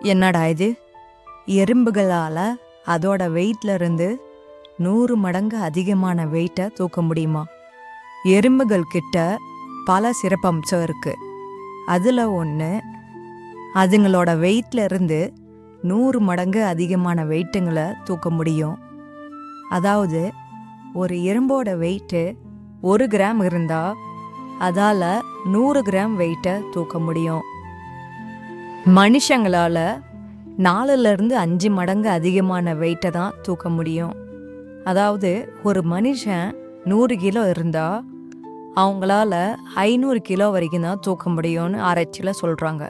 என்னடா இது, எறும்புகளால் அதோட வெயிட்ல இருந்து 100 மடங்கு அதிகமான வெயிட்டை தூக்க முடியுமா? எறும்புகள் கிட்ட பல சிறப்பம்சம் இருக்கு. அதில் ஒன்று, அதுங்களோட வெயிட்ல இருந்து 100 மடங்கு அதிகமான வெயிட்டுங்களை தூக்க முடியும். அதாவது ஒரு எறும்போட வெயிட்டு 1 கிராம் இருந்தால் அதால் 100 கிராம் வெயிட்டை தூக்க முடியும். மனுஷங்களால் 4லிருந்து 5 மடங்கு அதிகமான வெயிட்டை தான் தூக்க முடியும். அதாவது ஒரு மனுஷன் 100 கிலோ இருந்தால் அவங்களால 500 கிலோ வரைக்கும் தான் தூக்க முடியும்னு ஆராய்ச்சியில் சொல்கிறாங்க.